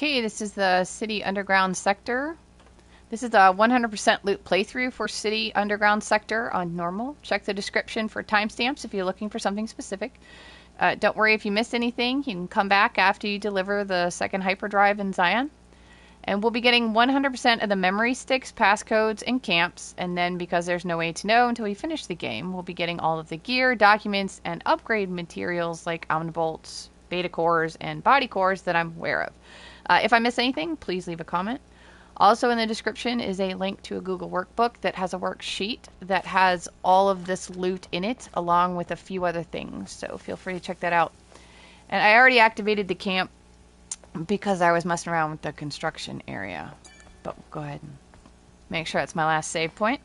Okay, this is the City Underground Sector. This is a 100% loot playthrough for City Underground Sector on normal. Check the description for timestamps if you're looking for something specific. Don't worry if you missed anything. You can come back after you deliver the second hyperdrive in Zion. And we'll be getting 100% of the memory sticks, passcodes, and camps. And then, because there's no way to know until we finish the game, we'll be getting all of the gear, documents, and upgrade materials like omnibolts, beta cores, and body cores that I'm aware of. If I miss anything, please leave a comment. Also in the description is a link to a Google workbook that has a worksheet that has all of this loot in it, along with a few other things. So feel free to check that out. And I already activated the camp because I was messing around with the construction area. But we'll go ahead and make sure that's my last save point.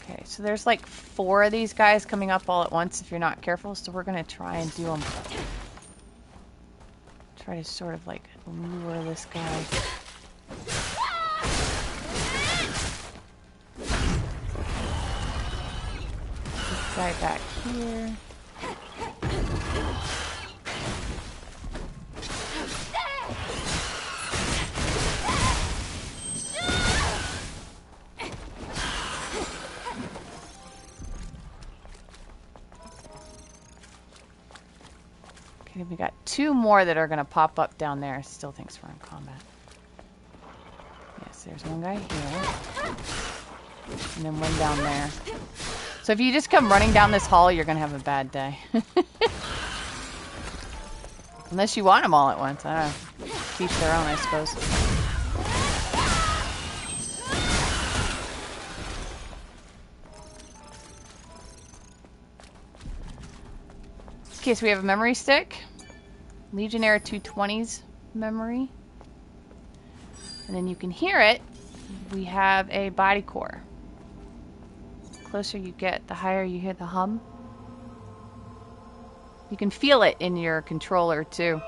Okay, so there's like 4 of these guys coming up all at once if you're not careful, so we're gonna try and do them. Try to sort of like lure this guy. This guy back here. Okay, we got 2 more that are going to pop up down there. Still thinks we're in combat. Yes, there's one guy here. And then one down there. So if you just come running down this hall, you're going to have a bad day. Unless you want them all at once. I don't know. Teach their own, I suppose. Okay, so we have a memory stick. Legionnaire 220's memory. And then you can hear it. We have a body core. The closer you get, the higher you hear the hum. You can feel it in your controller too.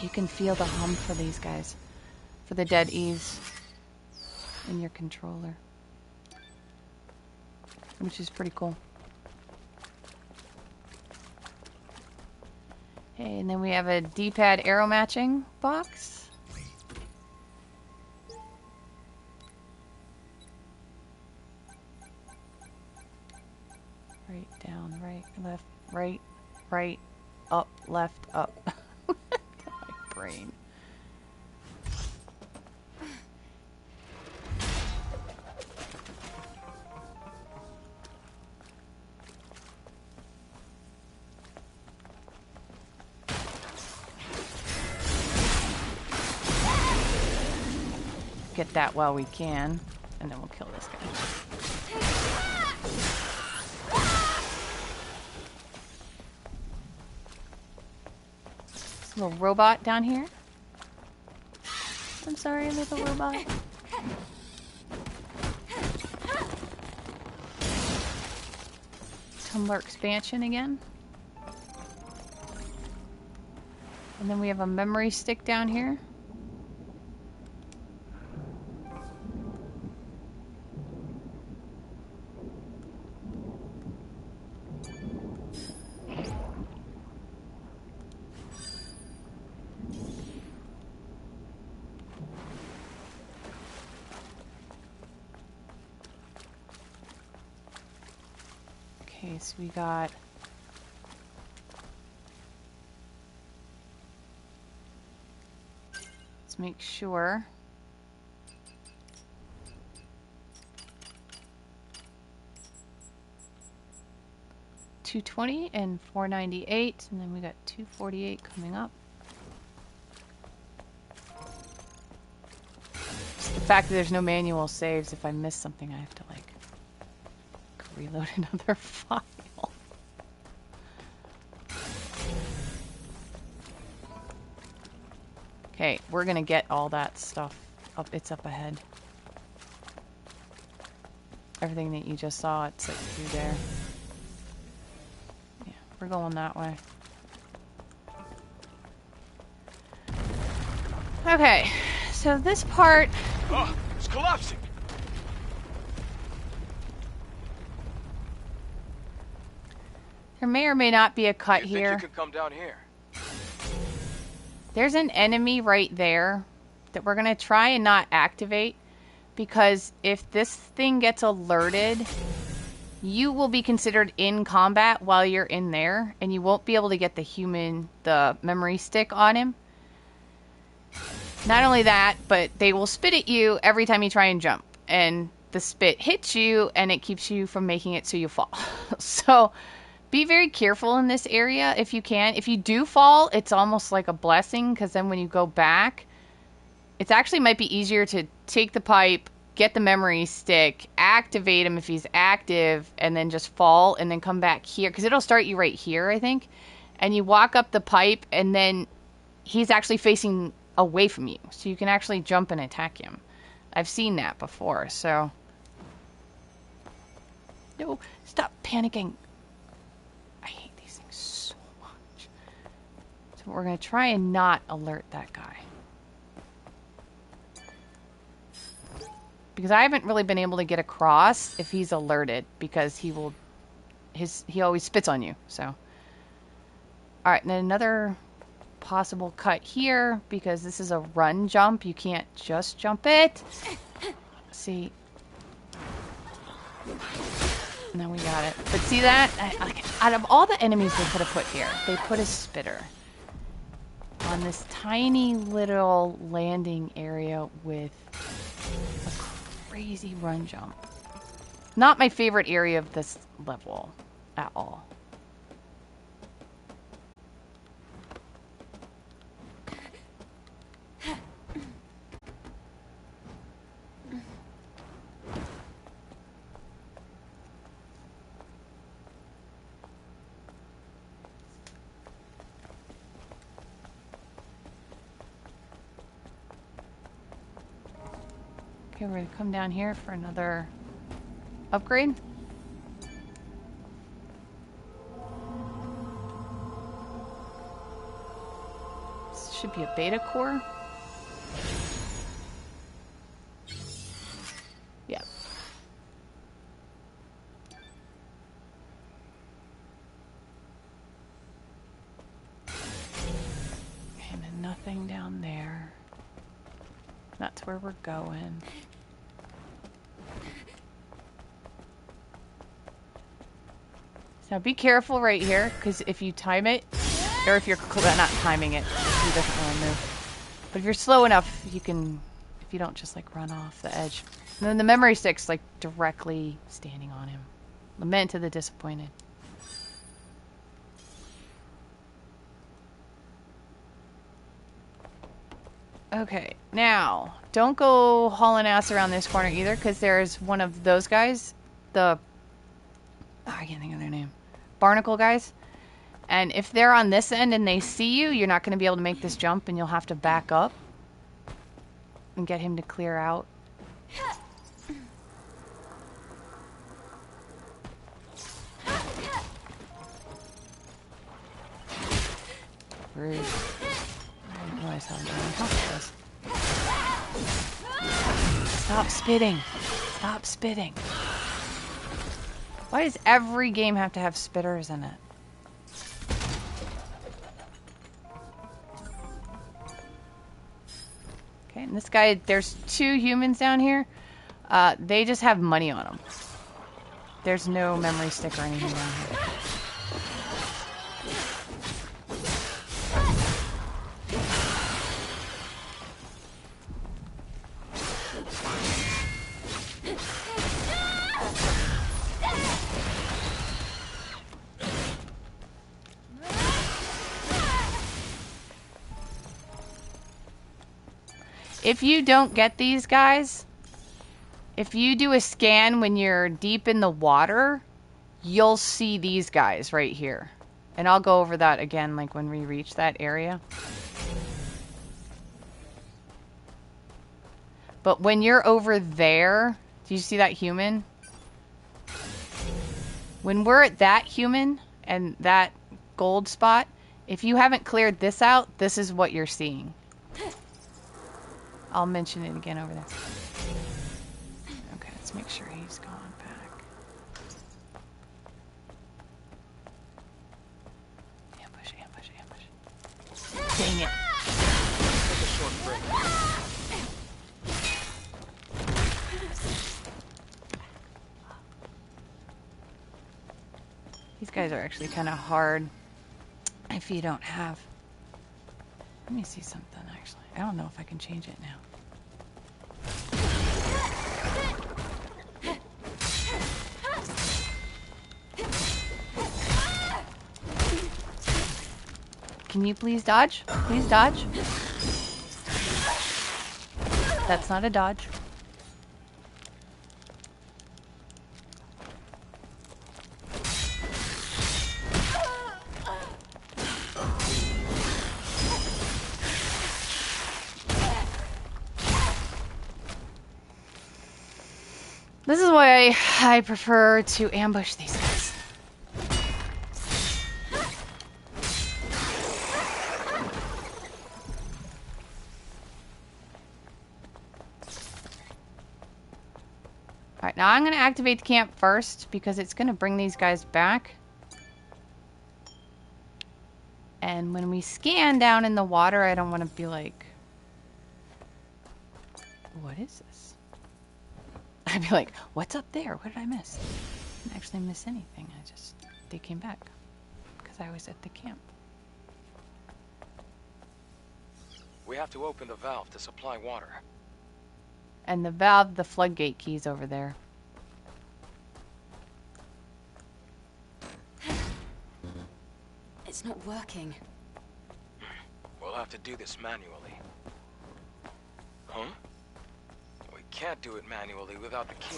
You can feel the hum for these guys. For the dead Eves in your controller. Which is pretty cool. Okay, and then we have a dpad arrow matching box. Right, down, right, left, right, right, up, left, up. My brain. Get that while we can, and then we'll kill this guy. This little robot down here. I'm sorry, little robot. Tumbler expansion again. And then we have a memory stick down here. Okay, so we got let's make sure. $220 and $498, and then we got $248 coming up. Just the fact that there's no manual saves, if I miss something, I have to like reload another file. Okay, we're gonna get all that stuff up. It's up ahead. Everything that you just saw, it's like through there. Yeah, we're going that way. Okay, so this part... Oh, it's collapsing. There may or may not be a cut here. You can come down here. There's an enemy right there that we're going to try and not activate, because if this thing gets alerted, you will be considered in combat while you're in there, and you won't be able to get the memory stick on him. Not only that, but they will spit at you every time you try and jump, and the spit hits you and it keeps you from making it so you fall. So be very careful in this area if you can. If you do fall, it's almost like a blessing, because then when you go back, it actually might be easier to take the pipe, get the memory stick, activate him if he's active, and then just fall and then come back here, because it'll start you right here, I think. And you walk up the pipe, and then he's actually facing away from you, so you can actually jump and attack him. I've seen that before, so... No, stop panicking. I hate these things so much. So we're going to try and not alert that guy. Because I haven't really been able to get across if he's alerted, because he always spits on you, so... Alright, and then another possible cut here, because this is a run jump. You can't just jump it. See? Now we got it. But see that? Out of all the enemies they could have put here, they put a spitter on this tiny little landing area with a crazy run jump. Not my favorite area of this level at all. Okay, we're going to come down here for another upgrade. This should be a beta core. Yep. And then nothing down there. That's where we're going. Now be careful right here, because if you time it, or if you're not timing it, he doesn't want to move. But if you're slow enough, you can, if you don't just like run off the edge. And then the memory stick's like directly standing on him. Lament to the disappointed. Okay, now, don't go hauling ass around this corner either, because there's one of those guys, I can't think of their name, barnacle guys, and if they're on this end and they see you, you're not going to be able to make this jump, and you'll have to back up and get him to clear out. Rude. I didn't realize how this. Stop spitting. Stop spitting. Why does every game have to have spitters in it? Okay, and this guy, there's 2 humans down here. They just have money on them. There's no memory stick or anything down here. If you don't get these guys, if you do a scan when you're deep in the water, you'll see these guys right here. And I'll go over that again, like when we reach that area. But when you're over there, do you see that human? When we're at that human and that gold spot, if you haven't cleared this out, this is what you're seeing. I'll mention it again over there. Okay, let's make sure he's gone back. Ambush, ambush, ambush. Dang it. Take a short break. These guys are actually kind of hard if you don't have... Let me see something, actually. I don't know if I can change it now. Can you please dodge? Please dodge. That's not a dodge. This is why I prefer to ambush these guys. Alright, now I'm going to activate the camp first because it's going to bring these guys back. And when we scan down in the water, I don't want to be like, what is this? I'd be like, what's up there? What did I miss? I didn't actually miss anything. They came back because I was at the camp. We have to open the valve to supply water. And the valve, the floodgate key's over there. It's not working. We'll have to do this manually. Huh? We can't do it manually without the key.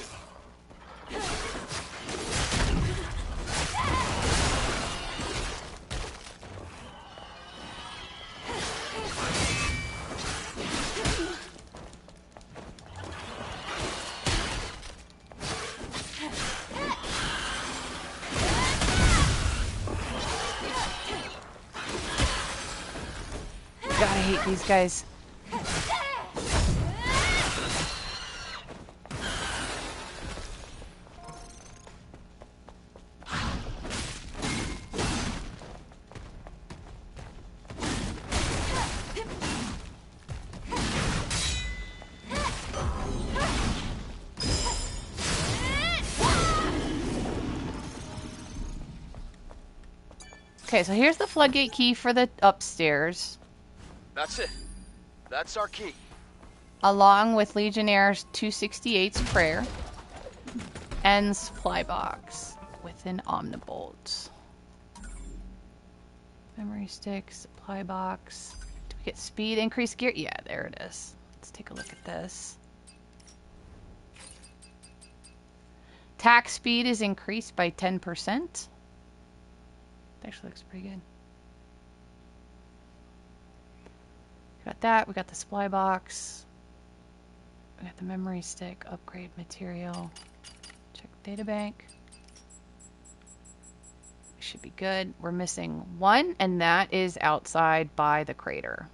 God, I hate these guys. Okay, so here's the floodgate key for the upstairs, That's it. That's our key. along with Legionnaire's 268's prayer and supply box with an omnibolt. Memory stick, supply box. Do we get speed increase gear? Yeah, there it is. Let's take a look at this. Tack speed is increased by 10%. Actually looks pretty good. Got that. We got the supply box. We got the memory stick, upgrade material. Check databank. We should be good. We're missing one, and that is outside by the crater.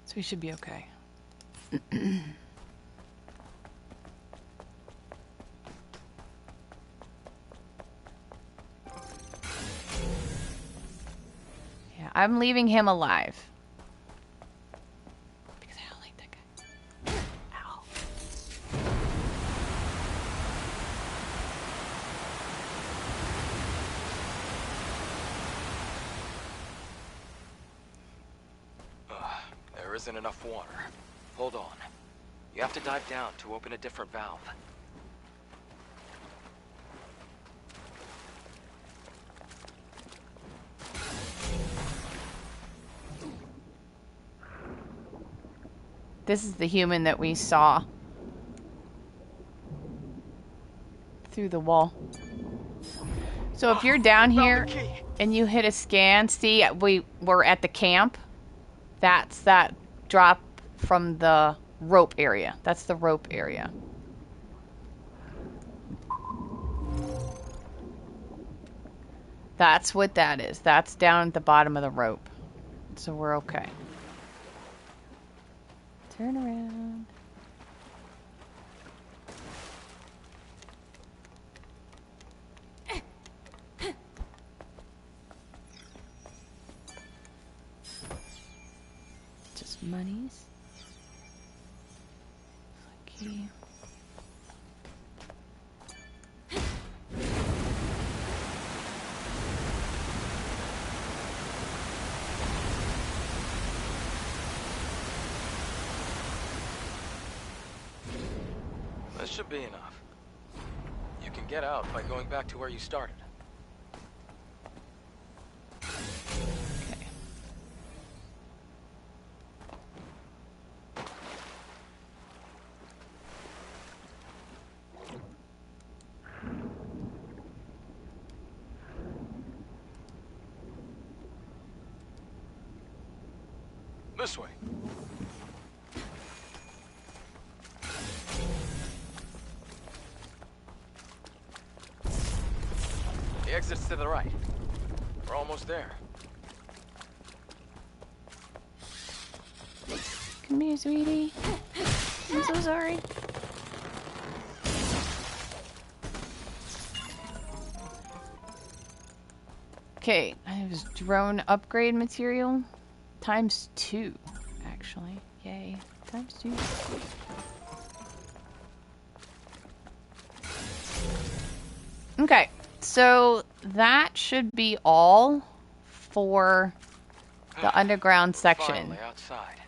So we should be okay. I'm leaving him alive. Because I don't like that guy. Ow. There isn't enough water. Hold on. You have to dive down to open a different valve. This is the human that we saw through the wall. So if you're down here and you hit a scan, see, we're at the camp. That's that drop from the rope area. That's the rope area. That's what that is. That's down at the bottom of the rope. So we're okay. Turn around. Just monies. Key. This should be enough. You can get out by going back to where you started. Okay. This way. The exit's to the right. We're almost there. Come here, sweetie. I'm so sorry. Okay, I have drone upgrade material. ×2, actually. Yay. ×2. Okay, so that should be all for the underground section. Finally outside.